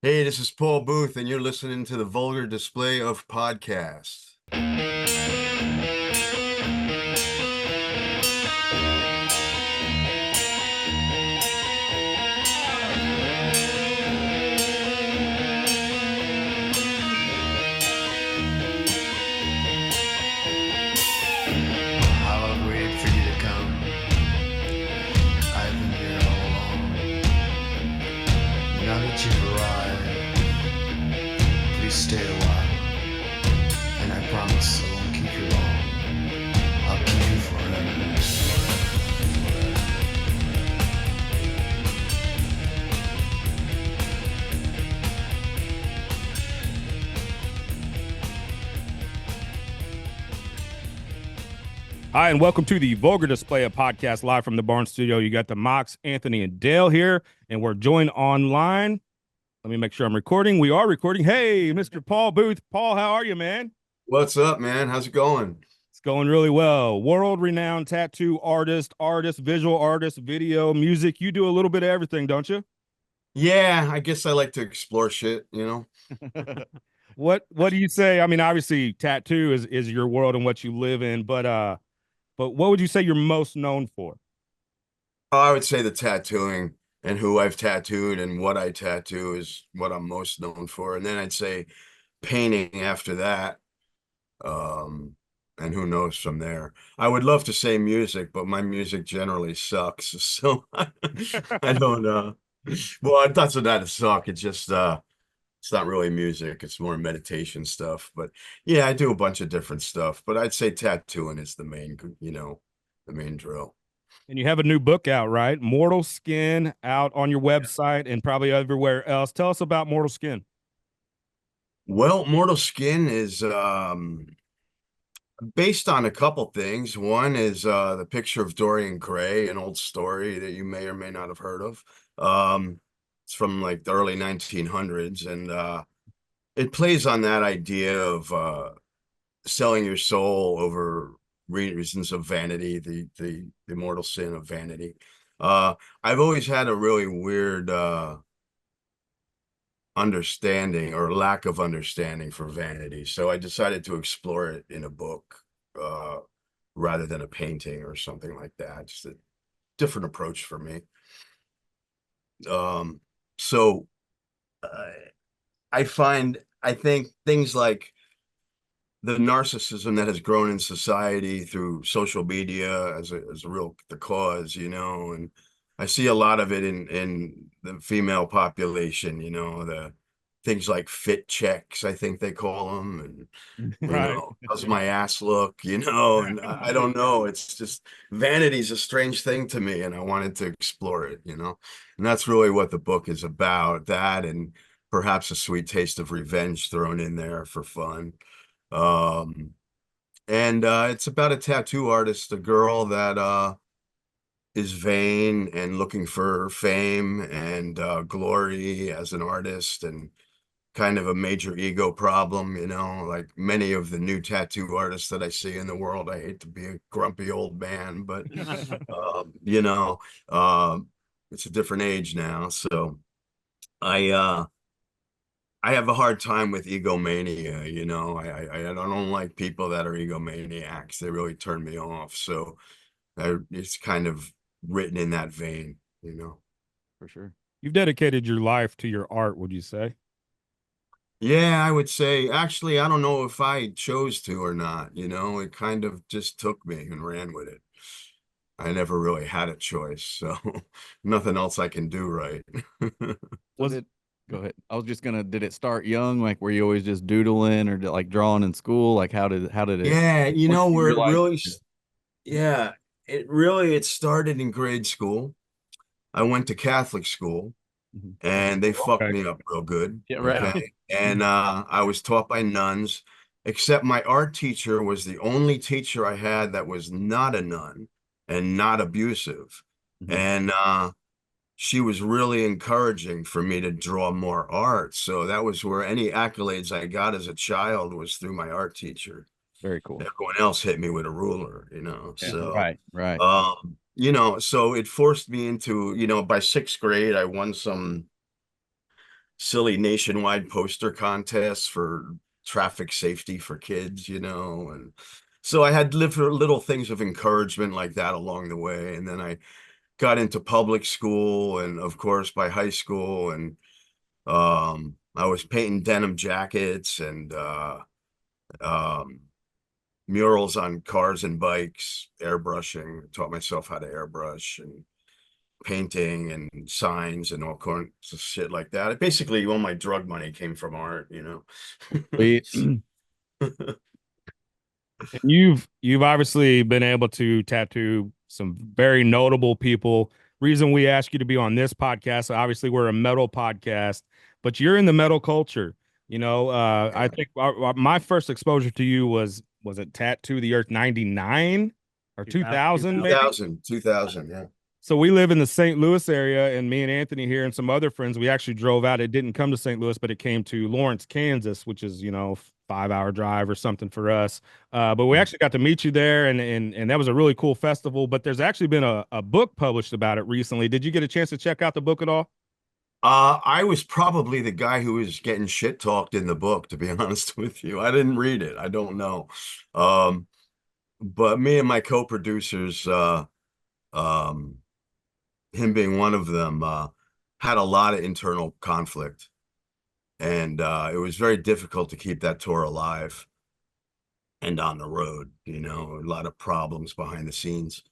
Hey, this is Paul Booth, and you're listening to the Vulgar Display of Podcast. How I've waited for you to come. I've been here all along. Now that you've arrived, please stay a while. And I promise I won't keep you long. I'll keep you forever. Hi, and welcome to the Vulgar Display of Podcast live from the Barn Studio. You got the Mox, Anthony, and Dale here, and we're joined online. Let me make sure I'm recording. We are recording. Hey, Mr. Paul Booth. Paul, how are you, man? What's up, man? How's it going? It's going really well. World-renowned tattoo artist, visual artist, video, music. You do a little bit of everything, don't you? Yeah, I guess I like to explore shit, you know? What do you say? I mean, obviously, tattoo is your world and what you live in, but what would you say you're most known for? I would say the tattooing and who I've tattooed and what I tattoo is what I'm most known for. And then I'd say painting after that. And who knows from there. I would love to say music, but my music generally sucks. So I don't know. Well, it doesn't that suck. It's just it's not really music, it's more meditation stuff. But yeah, I do a bunch of different stuff. But I'd say tattooing is the main, the main drill. And you have a new book out, right? Mortal Skin, out on your website and probably everywhere else. Tell us about Mortal Skin. Well, Mortal Skin is based on a couple things. One is the picture of Dorian Gray, an old story that you may or may not have heard of. It's from like the early 1900s, and it plays on that idea of selling your soul over reasons of vanity, the mortal sin of vanity. I've always had a really weird understanding or lack of understanding for vanity, so I decided to explore it in a book rather than a painting or something like that. Just a different approach for me. So I think things like the narcissism that has grown in society through social media as a real the cause, and I see a lot of it in the female population, the things like fit checks, I think they call them, and Right. how's my ass look, and I don't know. It's just vanity's a strange thing to me, and I wanted to explore it, and that's really what the book is about, that and perhaps a sweet taste of revenge thrown in there for fun. And it's about a tattoo artist, a girl that is vain and looking for fame and glory as an artist, and kind of a major ego problem, like many of the new tattoo artists that I see in the world. I hate to be a grumpy old man, but it's a different age now. So I I have a hard time with egomania, I don't like people that are egomaniacs. They really turn me off. So it's kind of written in that vein. For sure. You've dedicated your life to your art, would you say? Yeah, I would say, actually, I don't know if I chose to or not, it kind of just took me and ran with it. I never really had a choice, so nothing else I can do, right? Was it? Go ahead. I was just gonna. Did it start young? Like, were you always just doodling or like drawing in school? Like, how did it? Yeah, When did you where it realize? really, yeah, it started in grade school. I went to Catholic school, Mhm. and they fucked Okay. me up real good. Yeah, right. Okay. And I was taught by nuns, except my art teacher was the only teacher I had that was not a nun and not abusive. Mhm. And she was really encouraging for me to draw more art. So that was where any accolades I got as a child was through my art teacher. Very cool. Everyone else hit me with a ruler, Yeah, so right. so it forced me into, by sixth grade, I won some silly nationwide poster contests for traffic safety for kids, you know, and so I had little things of encouragement like that along the way. And then I got into public school, and of course by high school, and I was painting denim jackets and um, murals on cars and bikes, airbrushing, taught myself how to airbrush, and painting and signs and all kinds of shit like that. Basically, all my drug money came from art, you know. We And you've obviously been able to tattoo some very notable people. Reason we ask you to be on this podcast, obviously we're a metal podcast, but you're in the metal culture. You know, I think my first exposure to you was it Tattoo the Earth 99 or 2000 maybe? 2000, yeah. So we live in the St. Louis area, and me and Anthony here and some other friends, we actually drove out. It didn't come to St. Louis, but it came to Lawrence, Kansas, which is, 5-hour drive or something for us. But we actually got to meet you there, and that was a really cool festival. But there's actually been a book published about it recently. Did you get a chance to check out the book at all? I was probably the guy who was getting shit talked in the book, to be honest with you. I didn't read it. I don't know. But me and my co-producers, um, him being one of them, had a lot of internal conflict. And it was very difficult to keep that tour alive and on the road, you know, a lot of problems behind the scenes.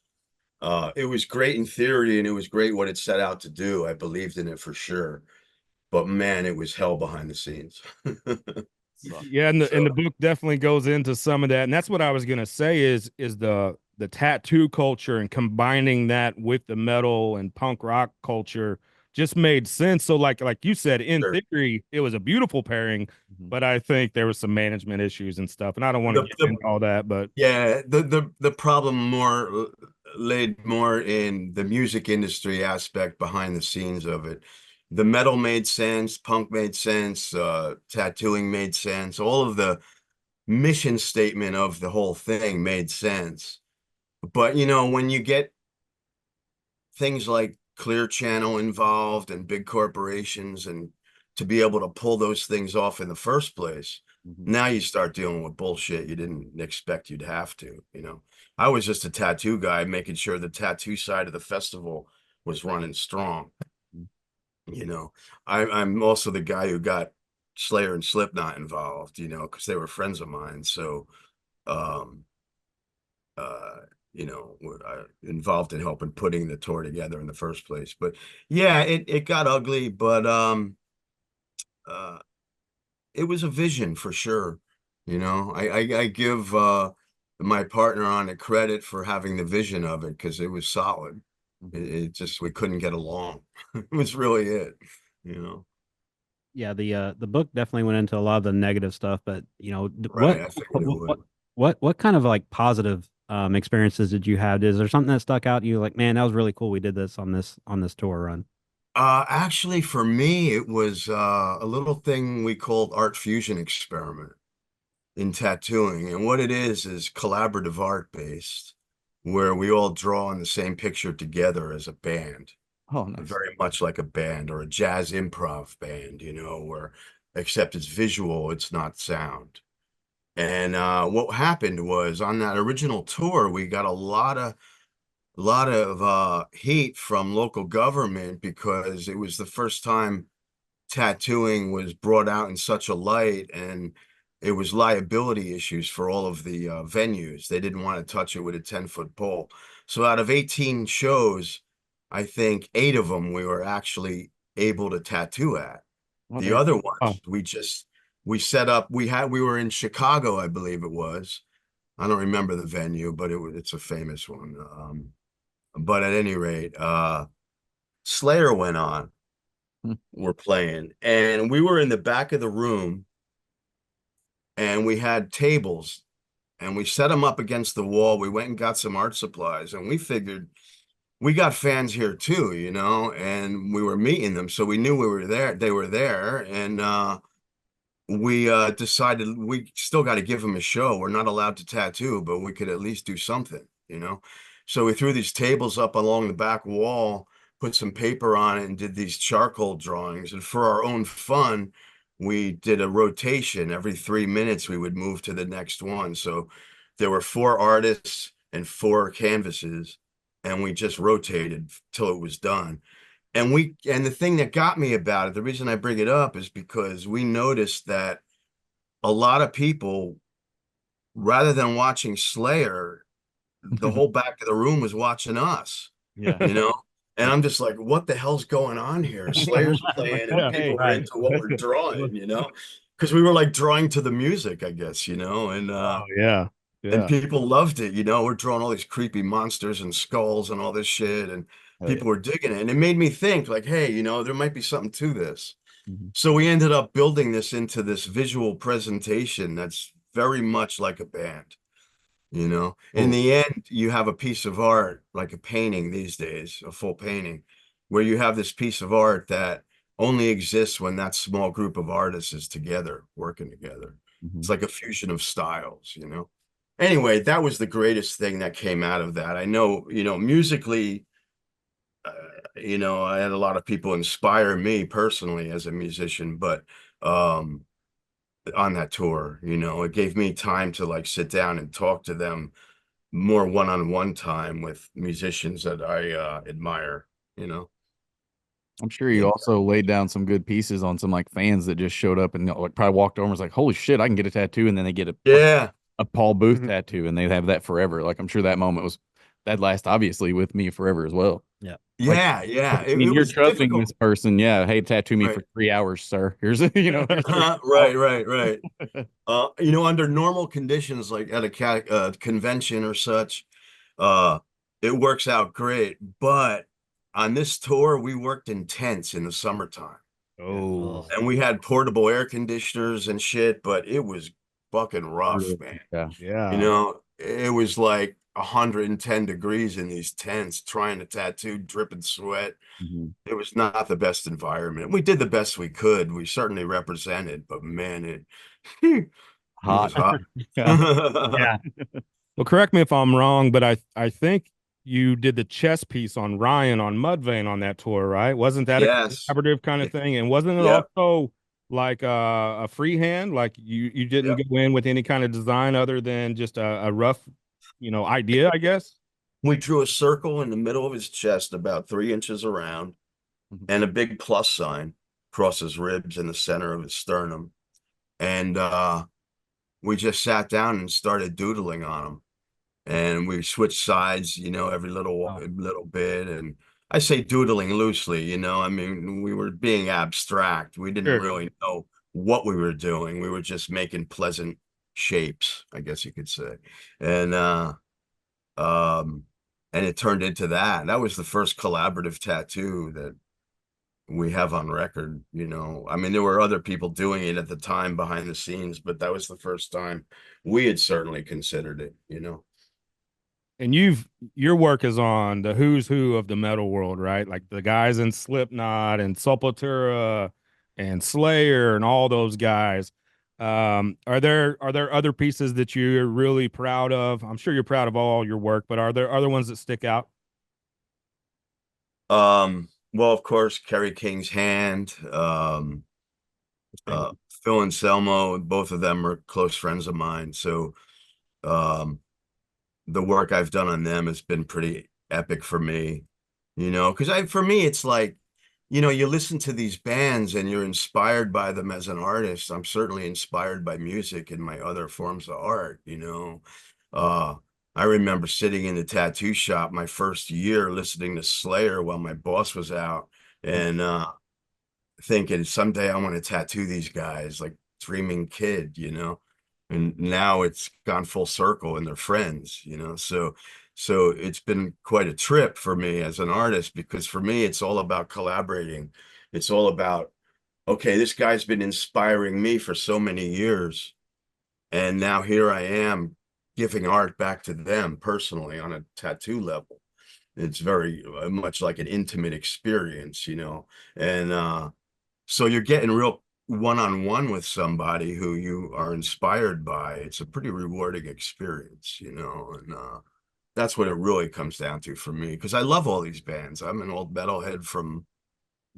It was great in theory, and it was great what it set out to do. I believed in it for sure. But man, it was hell behind the scenes. Yeah, and the book definitely goes into some of that, and that's what I was gonna say is the tattoo culture and combining that with the metal and punk rock culture just made sense. So like you said, in Sure. theory, it was a beautiful pairing, but I think there was some management issues and stuff, and I don't want to get into all that, but yeah, the problem more laid more in the music industry aspect behind the scenes of it. The metal made sense, punk made sense, tattooing made sense. All of the mission statement of the whole thing made sense. But you know, when you get things like Clear Channel involved and big corporations, and to be able to pull those things off in the first place, now you start dealing with bullshit you didn't expect you'd have to, you know. I was just a tattoo guy making sure the tattoo side of the festival was running strong. You know, I'm also the guy who got Slayer and Slipknot involved, you know, because they were friends of mine. So, um, involved in helping putting the tour together in the first place. But yeah, it got ugly, but uh, it was a vision for sure. You know, I give my partner on it credit for having the vision of it, because it was solid. It just, we couldn't get along. It was really it, you know. Yeah, the book definitely went into a lot of the negative stuff, but Right, I figured it would. what kind of like positive experiences did you have? Is there something that stuck out to you like, man, that was really cool. We did this on this tour run. Actually, for me, it was a little thing we called art fusion experiment in tattooing. And what it is collaborative art based, where we all draw on the same picture together as a band. Oh, nice. Very much like a band or a jazz improv band, you know, where except it's visual, it's not sound. And what happened was, on that original tour, we got a lot of heat from local government, because it was the first time tattooing was brought out in such a light, and it was liability issues for all of the venues. They didn't want to touch it with a 10-foot pole. So out of 18 shows, I think 8 of them we were actually able to tattoo at. Okay. The other ones, we set up, we were in Chicago, I believe it was. I don't remember the venue, but it's a famous one. But at any rate, Slayer went on. We're playing, and we were in the back of the room, and we had tables, and we set them up against the wall. We went and got some art supplies, and we figured we got fans here too, you know, and we were meeting them, so we knew we were there. They were there, and we decided we still got to give them a show. We're not allowed to tattoo, but we could at least do something, you know. So we threw these tables up along the back wall, put some paper on it and did these charcoal drawings. And for our own fun, we did a rotation. Every 3 minutes, we would move to the next one. So there were 4 artists and 4 canvases, and we just rotated till it was done. And the thing that got me about it, the reason I bring it up is because we noticed that a lot of people, rather than watching Slayer, the whole back of the room was watching us, Yeah. you know? And I'm just like, what the hell's going on here? Slayer's playing and people are right. into what we're drawing, you know? Because we were like drawing to the music, I guess, you know? And Oh yeah. and Yeah. people loved it, you know? We're drawing all these creepy monsters and skulls and all this shit, and Oh, people were digging it. And it made me think, like, hey, you know, there might be something to this. Mhm. So we ended up building this into this visual presentation that's very much like a band. You know, in Cool. the end, you have a piece of art, like a painting these days, a full painting, where you have this piece of art that only exists when that small group of artists is together, working together. It's Mhm. like a fusion of styles, you know. Anyway, that was the greatest thing that came out of that. I know, you know, musically, you know, I had a lot of people inspire me personally as a musician, but um on that tour, you know, it gave me time to like sit down and talk to them more one-on-one time with musicians that I admire, you know. I'm sure you And also laid down some good pieces on some like fans that just showed up and like probably walked over and was like, "Holy shit, I can get a tattoo!" And then they get yeah, a Paul Booth Mhm. tattoo, and they have that forever. Like I'm sure that moment was that last obviously with me forever as well. Yeah. Like, yeah, yeah. I mean, It you're was trusting difficult. this person. Yeah, hey, tattoo me Right. for 3 hours, sir. Here's a, here's a Right, right, right. You know, under normal conditions, like at a convention or such, uh, it works out great. But on this tour, we worked in tents in the summertime. Oh. And we had portable air conditioners and shit, but it was fucking rough, man. Yeah. You Yeah. know, it was like 110 degrees in these tents trying to tattoo, dripping sweat. Mhm. It was not the best environment. We did the best we could. We certainly represented, but man, it was Hot. hot. Yeah. Yeah. Well, correct me if I'm wrong, but I think you did the chess piece on Ryan on Mudvayne on that tour, right? Wasn't that a Yes. collaborative kind of thing? And wasn't it Yep. also like a freehand? Like you didn't Yep. go in with any kind of design other than just a rough, idea, I guess. We drew a circle in the middle of his chest, about 3 inches around, Mhm. and a big plus sign across his ribs in the center of his sternum. And we just sat down and started doodling on him. And we switched sides, you know, every Wow. little bit. And I say doodling loosely, you know, I mean, we were being abstract. We didn't Sure. really know what we were doing. We were just making pleasant shapes, I guess you could say. And um and it turned into that. That was the first collaborative tattoo that we have on record, you know. I mean, there were other people doing it at the time behind the scenes, but that was the first time we had certainly considered it, you know. And your work is on the who's who of the metal world, right? Like the guys in Slipknot and Sepultura and Slayer and all those guys. Are there other pieces that you're really proud of? I'm sure you're proud of all your work, but are there other ones that stick out? Well, of course, Kerry King's hand, Phil and Selmo, both of them are close friends of mine. So um the work I've done on them has been pretty epic for me, you know, because for me, it's like, you know, you listen to these bands and you're inspired by them as an artist. I'm certainly inspired by music and my other forms of art, you know. Uh, I remember sitting in the tattoo shop my first year listening to Slayer while my boss was out, and thinking someday I want to tattoo these guys, like dreaming kid, you know. And now it's gone full circle and they're friends, you know. So it's been quite a trip for me as an artist, because for me it's all about collaborating. It's all about, okay, this guy's been inspiring me for so many years, and now here I am giving art back to them personally on a tattoo level. It's very much like an intimate experience, you know. And so you're getting real one-on-one with somebody who you are inspired by. It's a pretty rewarding experience, you know. And That's what it really comes down to for me, because I love all these bands. I'm an old metalhead from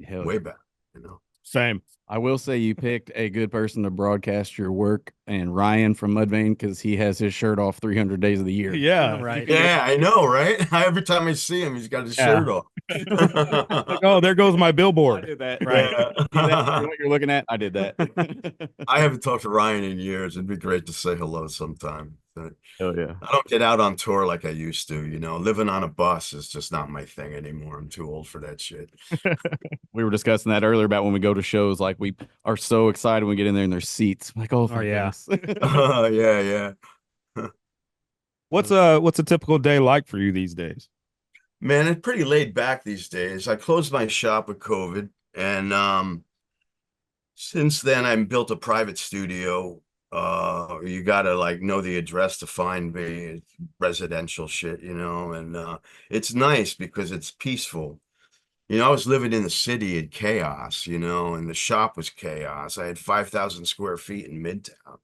Hell way yeah. back, you know. Same. I will say you picked a good person to broadcast your work, and Ryan from Mudvayne, because he has his shirt off 300 days of the year. Yeah. Right. Yeah, I know, right? Every time I see him, he's got his Yeah. shirt off. Like, oh, there goes my I billboard. did that. Right. Yeah. See that? See what you're looking at? I did that. I haven't talked to Ryan in years. It'd be great to say hello sometime. But Hell yeah. I don't get out on tour like I used to, you know. Living on a bus is just not my thing anymore. I'm too old for that shit. We were discussing that earlier about when we go to shows, like we are so excited when we get in there and there's seats. I'm like, oh, thank yeah. goodness. Yeah. What's a typical day like for you these days? Man, it's pretty laid back these days. I closed my shop with COVID, and since then I built a private studio. You gotta like know the address to find me. It's residential shit, you know, and it's nice because it's peaceful. You know, I was living in the city in chaos, you know, and the shop was chaos. I had 5,000 square feet in Midtown,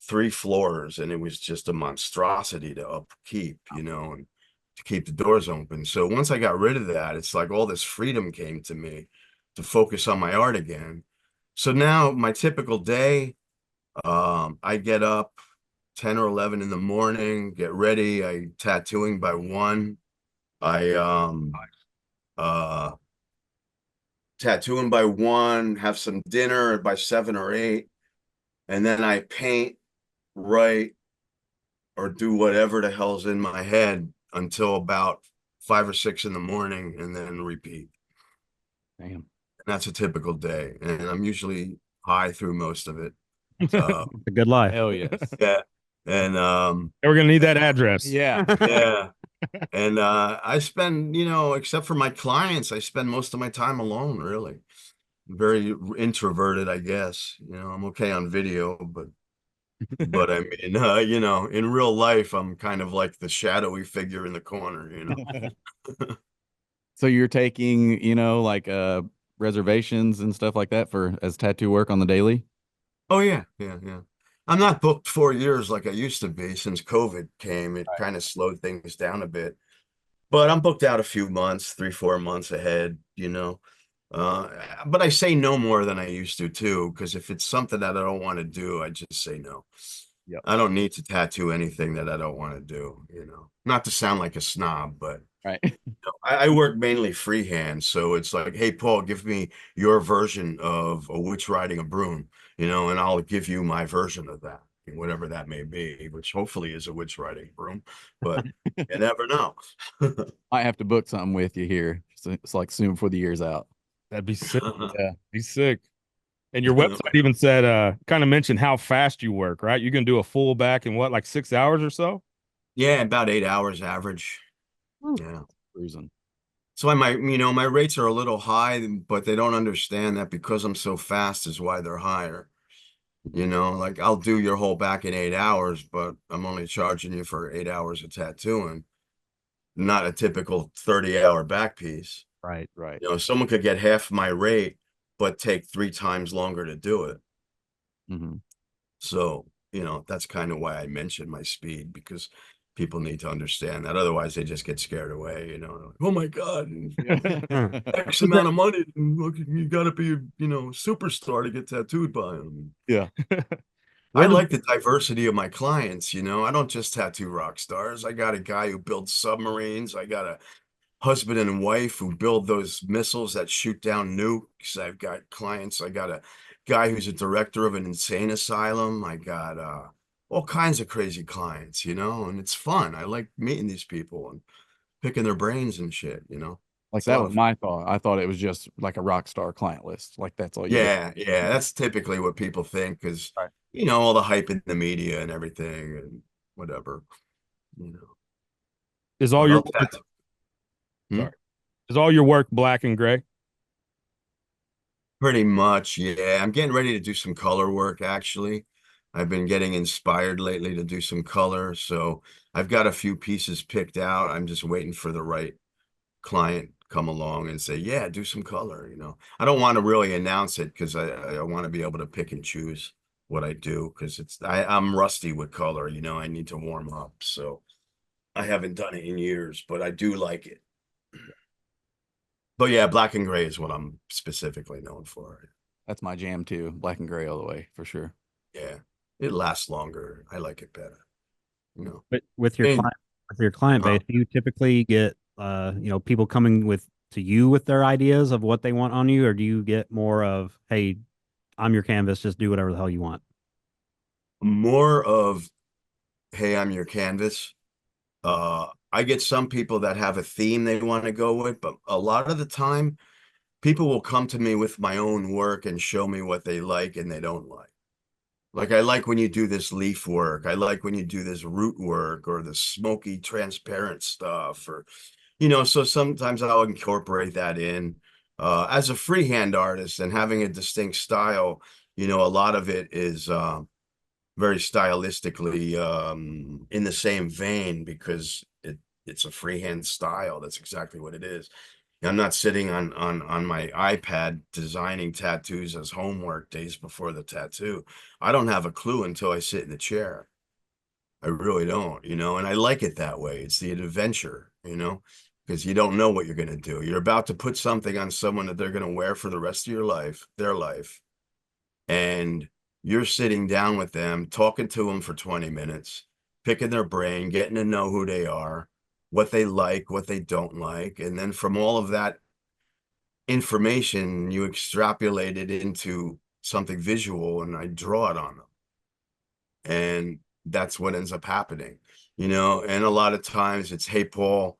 3 floors, and it was just a monstrosity to upkeep, you know, and to keep the doors open. So once I got rid of that, it's like all this freedom came to me to focus on my art again. So now my typical day, I get up 10 or 11 in the morning, get ready. I tattooing by 1. I uh tattooing by 1, have some dinner by 7 or 8, and then I paint, write, or do whatever the hell's in my head until about 5 or 6 in the morning, and then repeat. Damn. And that's a typical day, and I'm usually high through most of it. A good life. Hell yes. Yeah, and We're gonna need that address. Yeah. yeah, and I spend, you know, except for my clients, I spend most of my time alone. Really, very introverted, I guess. You know, I'm okay on video, but I mean, you know, in real life, I'm kind of like the shadowy figure in the corner, you know. So you're taking, you know, like reservations and stuff like that for as tattoo work on the daily? Oh yeah. I'm not booked 4 years like I used to be since COVID came. It kind of slowed things down a bit, but I'm booked out a few months, 3, 4 months ahead, you know. But I say no more than I used to too, because if it's something that I don't want to do, I just say no. Yep. I don't need to tattoo anything that I don't want to do, you know. Not to sound like a snob, but Right. I work mainly freehand, so it's like, hey, Paul, give me your version of a witch riding a broom, you know, and I'll give you my version of that, whatever that may be, which hopefully is a witch riding broom, but you never know. Might have to book something with you here. So it's like soon before the year's out. That'd be sick. Yeah, be sick. And your website even said, kind of mentioned how fast you work, right? You can do a full back in what, like 6 hours or so? Yeah, about 8 hours average. Yeah. Cruising. So my rates are a little high, but they don't understand that because I'm so fast is why they're higher. You know, like I'll do your whole back in 8 hours, but I'm only charging you for 8 hours of tattooing, not a typical 30-hour back piece. Right. Right. You know, someone could get half my rate, but take 3 times longer to do it. Mm-hmm. So, you know, that's kind of why I mentioned my speed, because people need to understand that. Otherwise, they just get scared away, you know. Like, oh my God, X amount of money. Look, you got to be, you know, superstar to get tattooed by them. Yeah. I like the diversity of my clients, you know. I don't just tattoo rock stars. I got a guy who builds submarines. I got a husband and wife who build those missiles that shoot down nukes. I've got clients. I got a guy who's a director of an insane asylum. I got all kinds of crazy clients, you know, and it's fun. I like meeting these people and picking their brains and shit, you know. Like It's that a lot was of my thought. I thought it was just like a rock star client list. Like that's all you yeah, that's typically what people think, because Right. you know, all the hype in the media and everything and whatever, you know. Is all your About that. sorry. Is all your work black and gray? Pretty much, yeah. I'm getting ready to do some color work, actually. I've been getting inspired lately to do some color, so I've got a few pieces picked out. I'm just waiting for the right client come along and say, yeah, do some color, you know. I don't want to really announce it because I want to be able to pick and choose what I do, because I'm rusty with color, you know. I need to warm up. So I haven't done it in years, but I do like it. But yeah, black and gray is what I'm specifically known for. That's my jam too. Black and gray all the way for sure. Yeah, it lasts longer. I like it better. You know, But and with your client uh, base, do you typically get people coming with to you with their ideas of what they want on you, or do you get more of, hey, I'm your canvas, just do whatever the hell you want? more of, hey, I'm your canvas. I get some people that have a theme they want to go with, but a lot of the time, people will come to me with my own work and show me what they like and they don't like. Like, I like when you do this leaf work. I like when you do this root work or the smoky, transparent stuff, or, so sometimes I'll incorporate that in. As a freehand artist and having a distinct style, a lot of it is very stylistically in the same vein because it's a freehand style. That's exactly what it is. I'm not sitting on my iPad designing tattoos as homework days before the tattoo. I don't have a clue until I sit in the chair. I really don't, and I like it that way. It's the adventure, because you don't know what you're going to do. You're about to put something on someone that they're going to wear for the rest of their life. And you're sitting down with them, talking to them for 20 minutes, picking their brain, getting to know who they are, what they like, what they don't like. And then from all of that information, you extrapolate it into something visual and I draw it on them. And that's what ends up happening, and a lot of times it's, hey, Paul,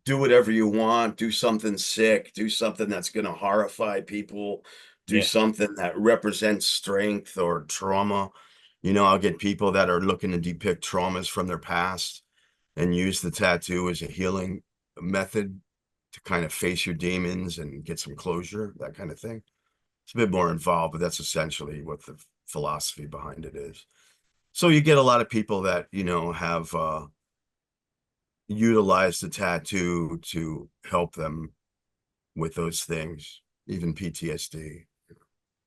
do whatever you want, do something sick, do something that's going to horrify people, do something that represents strength or trauma. I'll get people that are looking to depict traumas from their past and use the tattoo as a healing method to kind of face your demons and get some closure, that kind of thing. It's a bit more involved, but that's essentially what the philosophy behind it is. So you get a lot of people that, have utilized the tattoo to help them with those things, even PTSD.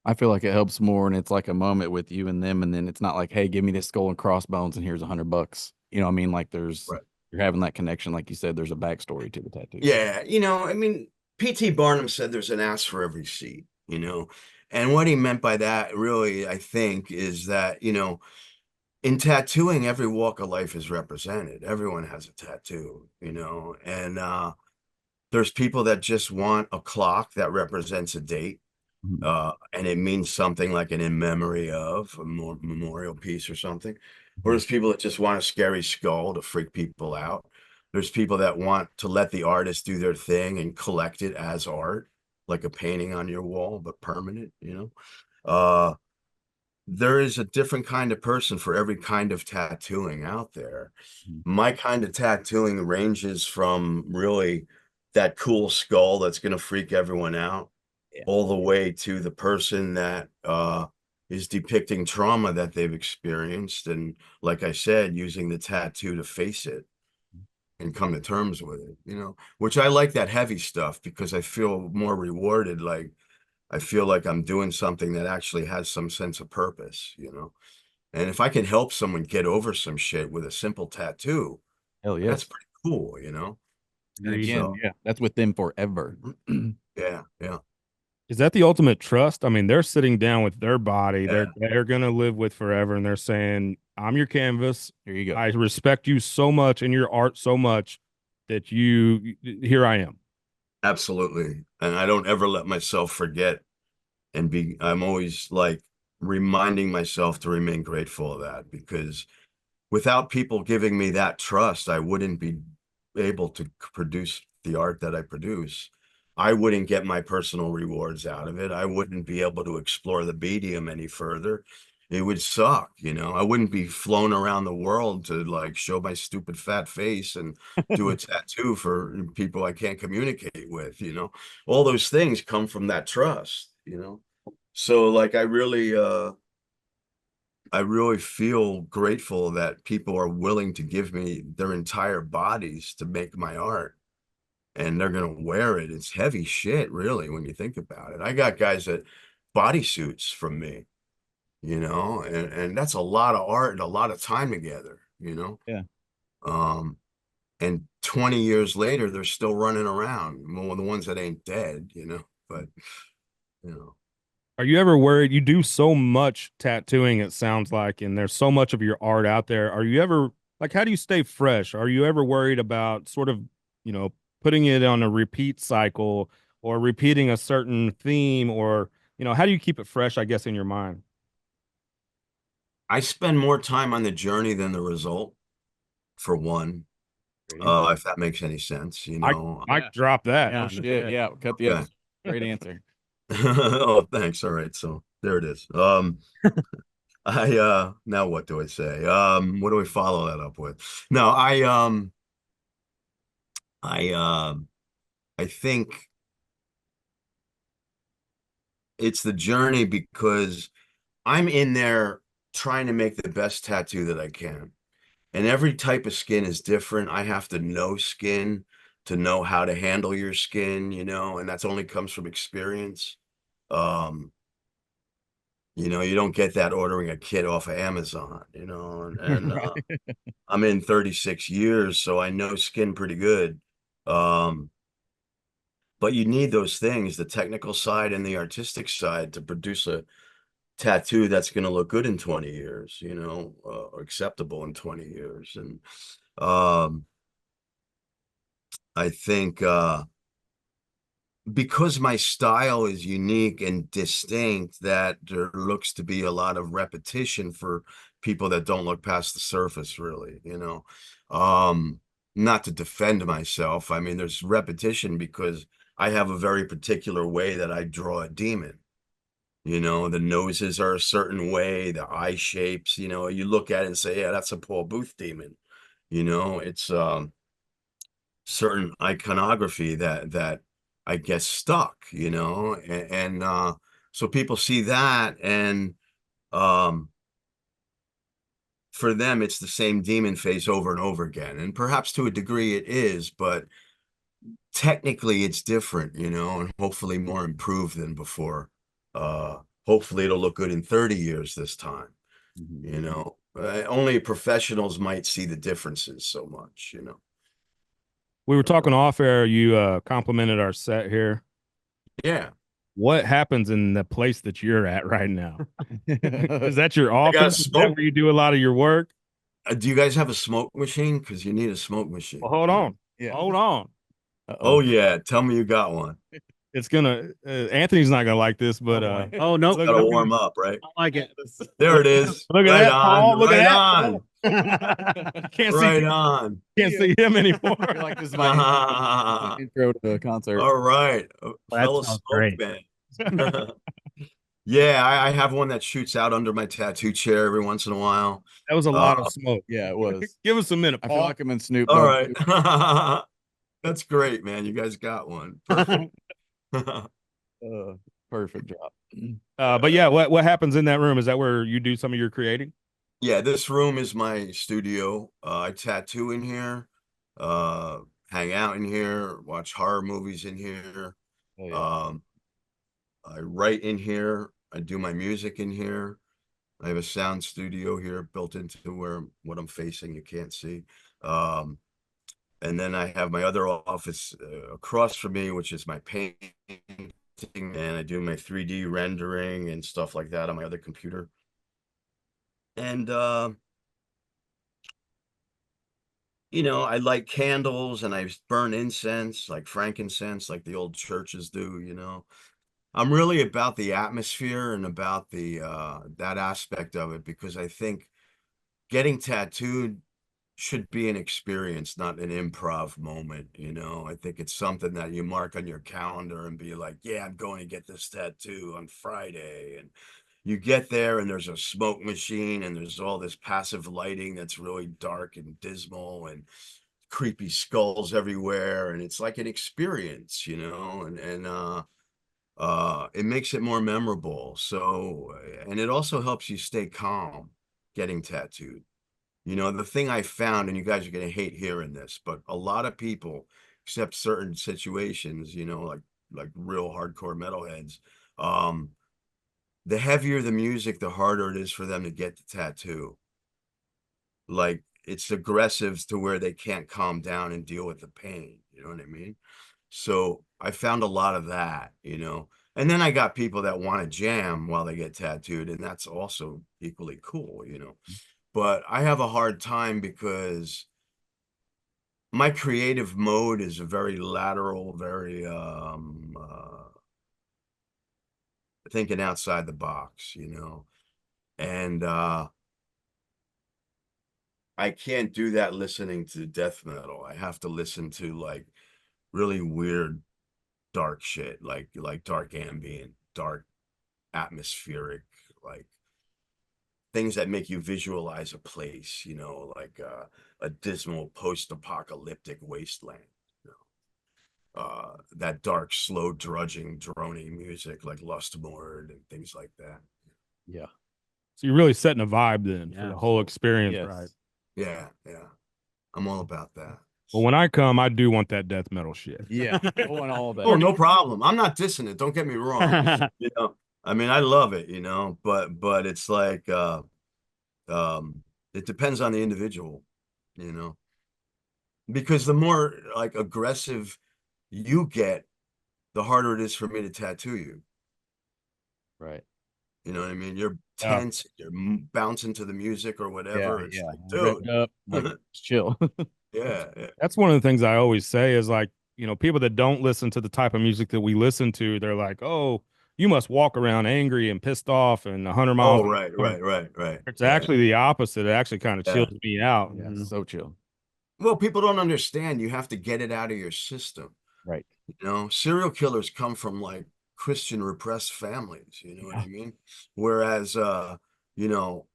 I feel like it helps more, and it's like a moment with you and them, and then it's not like, hey, give me this skull and crossbones, and here's $100. You know what I mean? Like Right. you're having that connection, like you said. There's a backstory to the tattoo. Yeah, I mean, P.T. Barnum said there's an ass for every seat, and what he meant by that, really, I think, is that, in tattooing, every walk of life is represented. Everyone has a tattoo, and there's people that just want a clock that represents a date. And it means something like an in memory of a memorial piece or something. Or there's people that just want a scary skull to freak people out. There's people that want to let the artist do their thing and collect it as art, like a painting on your wall, but permanent, there is a different kind of person for every kind of tattooing out there. My kind of tattooing ranges from really that cool skull that's going to freak everyone out, all the way to the person that is depicting trauma that they've experienced. And like I said, using the tattoo to face it and come to terms with it, which I like that heavy stuff because I feel more rewarded. Like, I feel like I'm doing something that actually has some sense of purpose, And if I can help someone get over some shit with a simple tattoo, Hell yes. that's pretty cool, And again, yeah, that's with them forever. Yeah, yeah. Is that the ultimate trust? I mean, they're sitting down with their body. Yeah. They're gonna live with forever, and they're saying, "I'm your canvas. Here you go. I respect you so much and your art so much that here I am." Absolutely. And I don't ever let myself forget I'm always like reminding myself to remain grateful of that, because without people giving me that trust, I wouldn't be able to produce the art that I produce. I wouldn't get my personal rewards out of it. I wouldn't be able to explore the medium any further. It would suck, I wouldn't be flown around the world to like show my stupid fat face and do a tattoo for people I can't communicate with, all those things come from that trust, So like I really feel grateful that people are willing to give me their entire bodies to make my art, and they're going to wear it. It's heavy shit, really, when you think about it. I got guys that bodysuits from me, and that's a lot of art and a lot of time together, Yeah. And 20 years later, they're still running around. Well, the ones that ain't dead, but you know. Are you ever worried? You do so much tattooing, it sounds like, and there's so much of your art out there. Are you ever like, how do you stay fresh? Are you ever worried about sort of, putting it on a repeat cycle or repeating a certain theme, or, how do you keep it fresh, I guess, in your mind? I spend more time on the journey than the result, for one. If that makes any sense, I drop that. Oh, shit. Yeah. Cut the Okay. episode. Great answer. Oh, thanks. All right. So there it is. Now what do I say? What do we follow that up with? No, I think it's the journey, because I'm in there trying to make the best tattoo that I can. And every type of skin is different. I have to know skin to know how to handle your skin, and that's only comes from experience. You don't get that ordering a kit off of Amazon, and I'm in 36 years, so I know skin pretty good. But you need those things, the technical side and the artistic side, to produce a tattoo that's going to look good in 20 years, acceptable in 20 years. And I think because my style is unique and distinct, that there looks to be a lot of repetition for people that don't look past the surface, really, not to defend myself. I mean, there's repetition because I have a very particular way that I draw a demon. The noses are a certain way, the eye shapes, you look at it and say, yeah, that's a Paul Booth demon. It's certain iconography that I get stuck, and so people see that, and for them it's the same demon face over and over again. And perhaps to a degree it is, but technically it's different, and hopefully more improved than before. Hopefully it'll look good in 30 years this time. Only professionals might see the differences so much. We were talking off air. You complimented our set here. Yeah. What happens in the place that you're at right now? Is that your office? Is that where you do a lot of your work? Do you guys have a smoke machine? Because you need a smoke machine. Well, hold on. Yeah. Hold on. Oh yeah, tell me you got one. It's gonna Anthony's not gonna like this, but oh no, gotta warm up, right? I like it. There it is. Look at that, Paul. Look right at on. that. Can't right see on. Can't see him anymore. Like this is my intro to a concert. All right. That sounds great. Man. Yeah, I have one that shoots out under my tattoo chair every once in a while. That was a lot of smoke. Yeah, it was. Give us a minute, Paul. I feel like I'm in Snoop All Dogg. right. That's great, man. You guys got one. Perfect. Perfect job. But yeah, what happens in that room? Is that where you do some of your creating? Yeah, this room is my studio. I tattoo in here, hang out in here, watch horror movies in here. Oh, yeah. I write in here. I do my music in here. I have a sound studio here built into what I'm facing. You can't see. And then I have my other office across from me, which is my painting, and I do my 3D rendering and stuff like that on my other computer. And I light candles and I burn incense, like frankincense, like the old churches do. I'm really about the atmosphere and about the that aspect of it, because I think getting tattooed should be an experience, not an improv moment. I think it's something that you mark on your calendar and be like, yeah, I'm going to get this tattoo on Friday. And you get there and there's a smoke machine and there's all this passive lighting that's really dark and dismal and creepy skulls everywhere. And it's like an experience, and it makes it more memorable. So, and it also helps you stay calm getting tattooed. The thing I found, and you guys are going to hate hearing this, but a lot of people, except certain situations, like real hardcore metalheads, the heavier the music, the harder it is for them to get the tattoo. Like it's aggressive to where they can't calm down and deal with the pain. You know what I mean? So I found a lot of that, and then I got people that want to jam while they get tattooed, and that's also equally cool, but I have a hard time because my creative mode is a very lateral, very thinking outside the box, and I can't do that listening to death metal. I have to listen to like really weird dark shit, like dark ambient, dark atmospheric, like things that make you visualize a place, like a dismal post-apocalyptic wasteland. That dark, slow, drudging, droning music like Lustmord and things like that. Yeah. So you're really setting a vibe then for Yeah. the whole experience, Yes. right? Yeah. I'm all about that. Well, when I come, I do want that death metal shit. Yeah. I want all that. Oh, no problem. I'm not dissing it. Don't get me wrong. I mean, I love it, but it's like, it depends on the individual, because the more like aggressive you get, the harder it is for me to tattoo you. Right. You know what I mean? You're Yeah. tense, you're bouncing to the music or whatever. It's like, Revved dude, up, like, chill. yeah. That's one of the things I always say is like, people that don't listen to the type of music that we listen to, they're like, oh, you must walk around angry and pissed off and 100 miles. Oh, right. It's actually the opposite. It actually kind of Yeah. chills me out. Yeah, Mhm. so chill. Well, people don't understand. You have to get it out of your system. Right. Serial killers come from like Christian repressed families, you know what I mean? Whereas,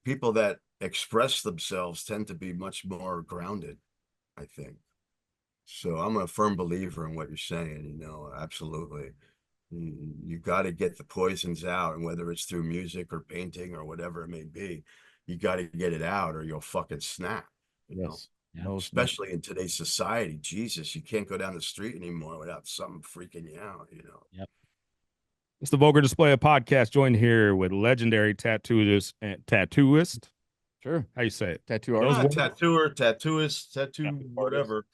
people that express themselves tend to be much more grounded, I think. So I'm a firm believer in what you're saying, absolutely. You got to get the poisons out, and whether it's through music or painting or whatever it may be, you got to get it out or you'll fucking snap, Yes. Yeah. No, especially in today's society. Jesus, you can't go down the street anymore without something freaking you out, It's the Vulgar Display of Podcast, joined here with legendary tattooist. Sure. How you say it? Tattoo Those artist. tattooist, whatever.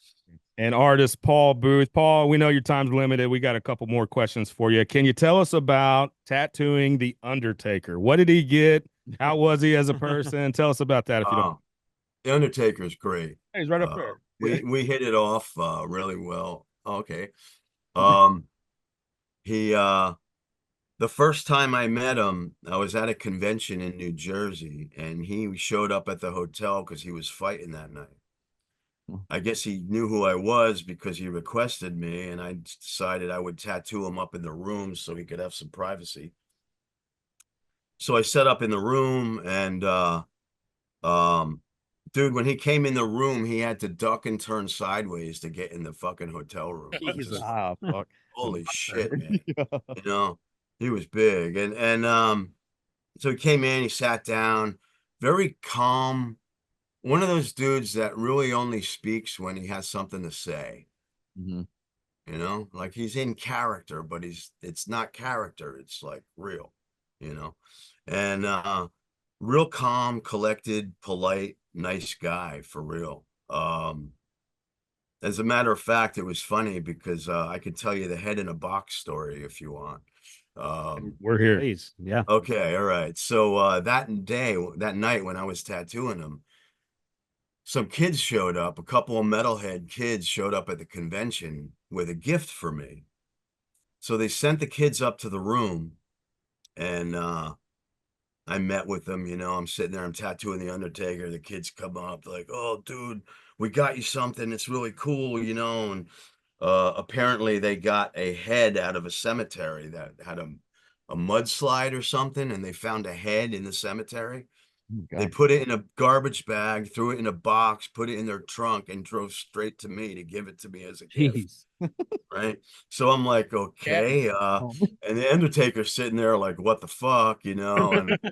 And artist Paul Booth. Paul, we know your time's limited. We got a couple more questions for you. Can you tell us about tattooing the Undertaker? What did he get? How was he as a person? Tell us about that if you don't. The Undertaker's great. Hey, he's right up there. We hit it off really well. Okay. He the first time I met him, I was at a convention in New Jersey, and he showed up at the hotel because he was fighting that night. I guess he knew who I was because he requested me, and I decided I would tattoo him up in the room so he could have some privacy. So I set up in the room, and dude, when he came in the room, he had to duck and turn sideways to get in the fucking hotel room. Jesus. Fuck. Holy shit, man. Yeah. He was big. And so he came in, he sat down, very calm. One of those dudes that really only speaks when he has something to say. Mhm. Like he's in character, but it's not character, it's like real, and real calm, collected, polite, nice guy for real. As a matter of fact, it was funny because I could tell you the head in a box story if you want. We're here. Please. Yeah. Okay, all right. So that night when I was tattooing him, some kids showed up, a couple of metalhead kids showed up at the convention with a gift for me. So they sent the kids up to the room, and I met with them, I'm sitting there, I'm tattooing the Undertaker. The kids come up like, oh, dude, we got you something. It's really cool, and apparently they got a head out of a cemetery that had a mudslide or something, and they found a head in the cemetery. They put it in a garbage bag, threw it in a box, put it in their trunk, and drove straight to me to give it to me as a gift. Jeez. Right. So I'm like, okay. And the Undertaker's sitting there like, what the fuck, and Takes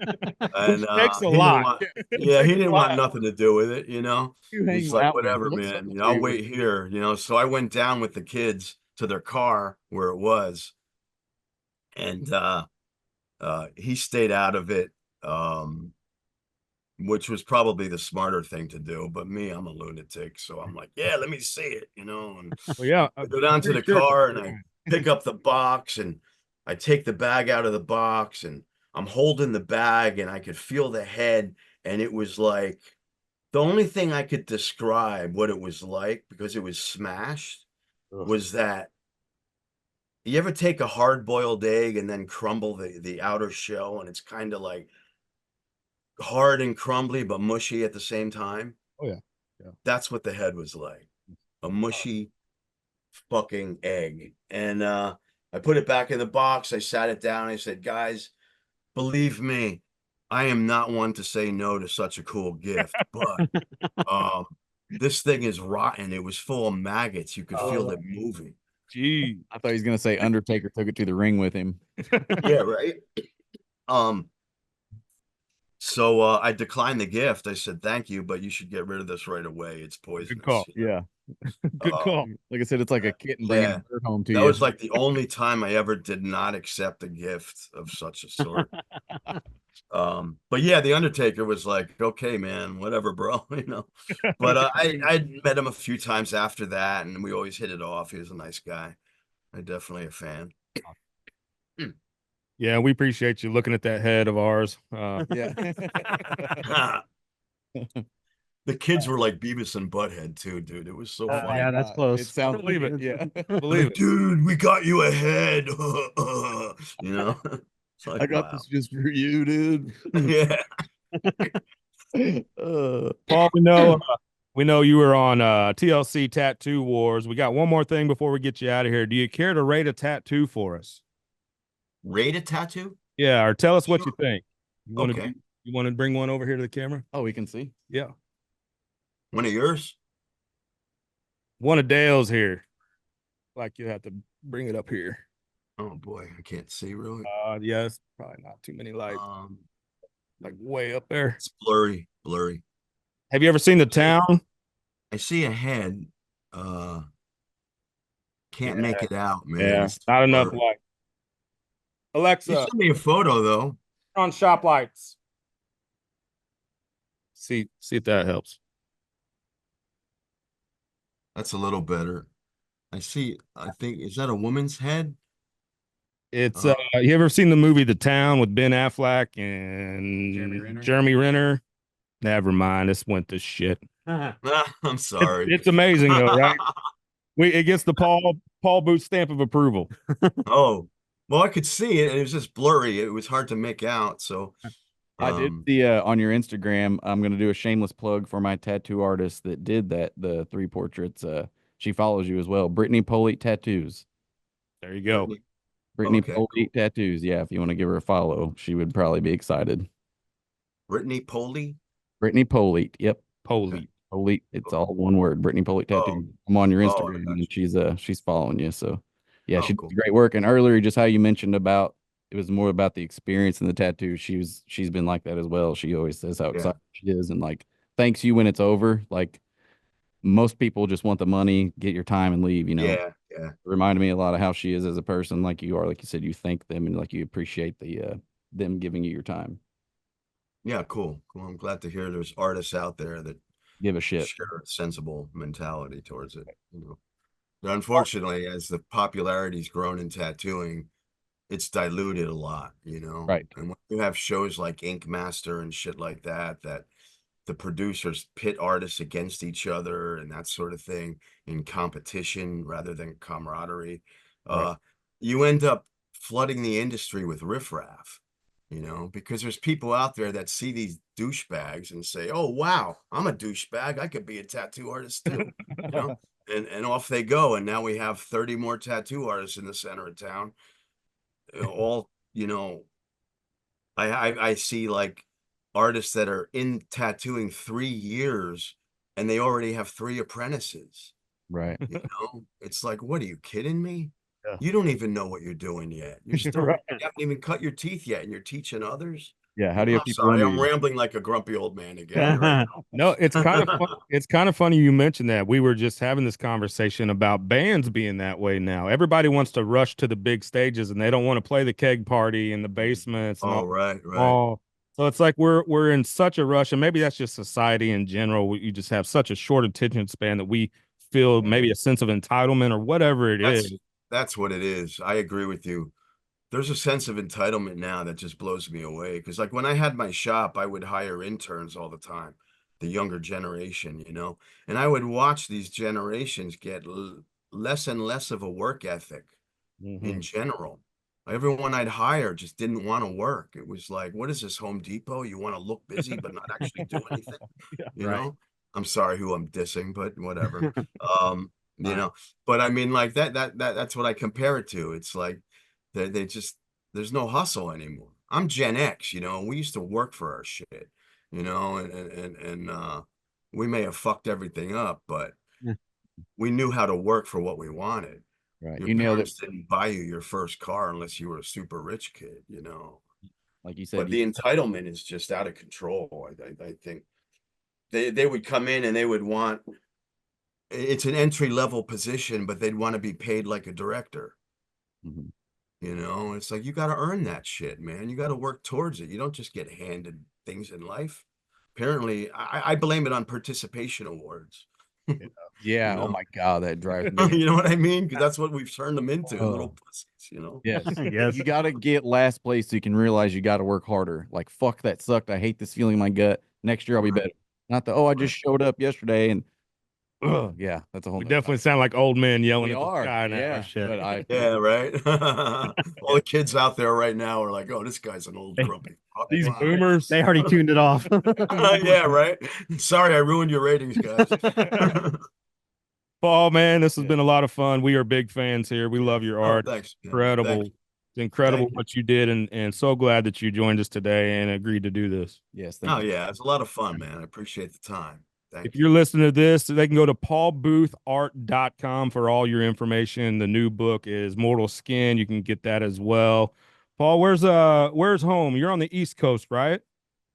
a he didn't lot. want, yeah, he didn't want nothing to do with it, He's like, out with whatever, him. man, I'll wait here, So I went down with the kids to their car where it was, and he stayed out of it. which was probably the smarter thing to do. But me, I'm a lunatic, so I'm like, yeah, let me see it, you know. And Well, yeah, I go down to the pretty sure it's car and I pick up the box and I take the bag out of the box and I'm holding the bag and I could feel the head, and it was like the only thing I could describe what it was like, because it was smashed, Ugh. was that you ever take a hard-boiled egg and then crumble the outer shell, and it's kind of like hard and crumbly but mushy at the same time? Oh yeah. Yeah. That's what the head was like. A mushy fucking egg. And I put it back in the box. I sat it down. I said, guys, believe me, I am not one to say no to such a cool gift, but this thing is rotten. It was full of maggots. You could feel it moving. Gee. I thought he was gonna say Undertaker took it to the ring with him. Yeah, right. So I declined the gift. I said, thank you, but you should get rid of this right away. It's poisonous. Good call. Yeah. Good call. Like I said, it's like a kitten bringing Yeah. a bird home to That you. was like the only time I ever did not accept a gift of such a sort. But yeah, the Undertaker was like, okay, man, whatever, bro, you know. But I met him a few times after that, and we always hit it off. He was a nice guy. I'm definitely a fan. Yeah, we appreciate you looking at that head of ours. Yeah. The kids were like Beavis and Butthead too, dude. It was so funny. Yeah, that's close. It sounds Believe it. Yeah. Believe Like, it. dude, we got you a head. You know? It's like, I got wow. this just for you, dude. Yeah. Paul, we know you were on TLC Tattoo Wars. We got one more thing before we get you out of here. Do you care to rate a tattoo for us? Rate a tattoo? Yeah, or tell us what Sure. you think. Okay. You want to bring one over here to the camera? Oh, we can see. Yeah. One of yours? One of Dale's here. Like you have to bring it up here. Oh boy, I can't see really. Yes, probably not too many lights. Um, Like way up there. it's blurry. Have you ever seen The Town? I see a head. Can't make it out, man. Yeah, It's not enough blurry. light. You Alexa, sent me a photo though. on shop lights. See if that helps. That's a little better. I think, is that a woman's head? It's you ever seen the movie The Town with Ben Affleck and Jeremy Renner? Never mind, this went to shit. I'm sorry. It's amazing though, right? It gets the Paul Booth stamp of approval. Oh, well, I could see it, and it was just blurry. It was hard to make out. So I did see on your Instagram. I'm gonna do a shameless plug for my tattoo artist that did the 3 portraits. She follows you as well, Brittany Polite Tattoos. There you go. Brittany Okay, Polite cool. Tattoos. Yeah, if you want to give her a follow, she would probably be excited. Brittany Poley. Brittany Polite. Yep. Polite. Polite. It's all one word. Brittany Polite Tattoos. I'm on your Instagram, and she's following you. So yeah, she Cool. does great work. And earlier, just how you mentioned about it was more about the experience than the tattoo. She's been like that as well. She always says how excited she is and like thanks you when it's over. Like most people just want the money, get your time and leave, you know. Yeah. It reminded me a lot of how she is as a person, like you are, like you said, you thank them and like you appreciate them giving you your time. Yeah, cool. I'm glad to hear there's artists out there that Give a shit. share a sensible mentality towards it. You know, but unfortunately, as the popularity's grown in tattooing, it's diluted a lot. You know, Right. And when you have shows like Ink Master and shit like that, that the producers pit artists against each other and that sort of thing in competition rather than camaraderie, you end up flooding the industry with riffraff. You know, because there's people out there that see these douchebags and say, oh, wow, I'm a douchebag. I could be a tattoo artist too. You know, and off they go. And now we have 30 more tattoo artists in the center of town. All, you know, I see like artists that are in tattooing 3 years and they already have 3 apprentices. Right. You know, it's like, what are you kidding me? Yeah. You don't even know what you're doing yet. You're still Right. you haven't even cut your teeth yet, and you're teaching others. Yeah. How do you I'm have people sorry, under I'm you? rambling like a grumpy old man again. Right now. No, it's kind of it's kind of funny you mentioned that. We were just having this conversation about bands being that way now. Everybody wants to rush to the big stages and they don't want to play the keg party in the basements and Oh, all. right. So it's like we're in such a rush, and maybe that's just society in general. You just have such a short attention span that we feel maybe a sense of entitlement or whatever it That's is. that's what it is. I agree with you. There's a sense of entitlement now that just blows me away. Because like when I had my shop, I would hire interns all the time, the younger generation, and I would watch these generations get less and less of a work ethic in general. Everyone I'd hire just didn't want to work. It was like, what is this, Home Depot? You want to look busy but not actually do anything, Yeah, you right. know? I'm sorry who I'm dissing, but whatever. You Right. know, but I mean, like that's what I compare it to. It's like they just there's no hustle anymore. I'm Gen X, and we used to work for our shit, and we may have fucked everything up, but Yeah. we knew how to work for what we wanted. Right. Your You nailed it. parents didn't buy you your first car unless you were a super rich kid, Like you But said, the entitlement is just out of control. I think they would come in and they would want it's an entry level position, but they'd want to be paid like a director. Mhm. It's like you got to earn that shit, man. You got to work towards it. You don't just get handed things in life. Apparently, I blame it on participation awards. Yeah. You Oh know? my God, that drives me. You know what I mean? Because that's what we've turned them into, Oh. little pussies. Yes. Yes. You got to get last place so you can realize you got to work harder. Like, fuck, that sucked. I hate this feeling in my gut. Next year I'll be better. Not the, I just showed up yesterday and, yeah, that's a whole We nother definitely topic. sound like old men yelling We at the are. sky now. Yeah. shit. But I, Yeah, right. All the kids out there right now are like, "Oh, this guy's an old grumpy fuck." These Wow. boomers. They already tuned it off. Yeah, right. Sorry, I ruined your ratings, guys. Paul, man, this has Yeah. been a lot of fun. We are big fans here. We love your Oh, art. thanks, man. Incredible. Thank you. It's incredible Thank you. what you did, and so glad that you joined us today and agreed to do this. yes. Oh, yeah, it's a lot of fun, man. I appreciate the time. If Thank you're listening to this, they can go to paulboothart.com for all your information. The new book is Mortal Skin. You can get that as well. Paul, where's home? You're on the East Coast, right?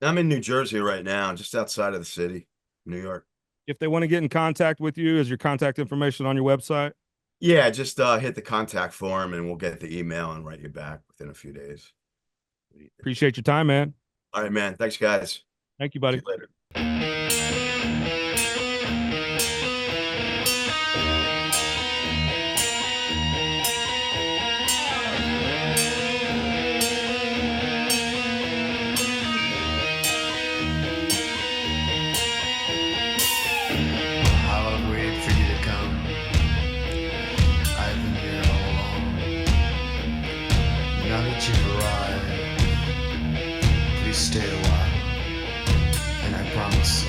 I'm in New Jersey right now, just outside of the city, New York. If they want to get in contact with you, is your contact information on your website? Yeah, just hit the contact form and we'll get the email and write you back within a few days. Appreciate your time, man. All right, man. Thanks, guys. Thank you, See buddy. you later. How I've waited for you to come. I've been here all along. Now that you've arrived, please stay a while, and I promise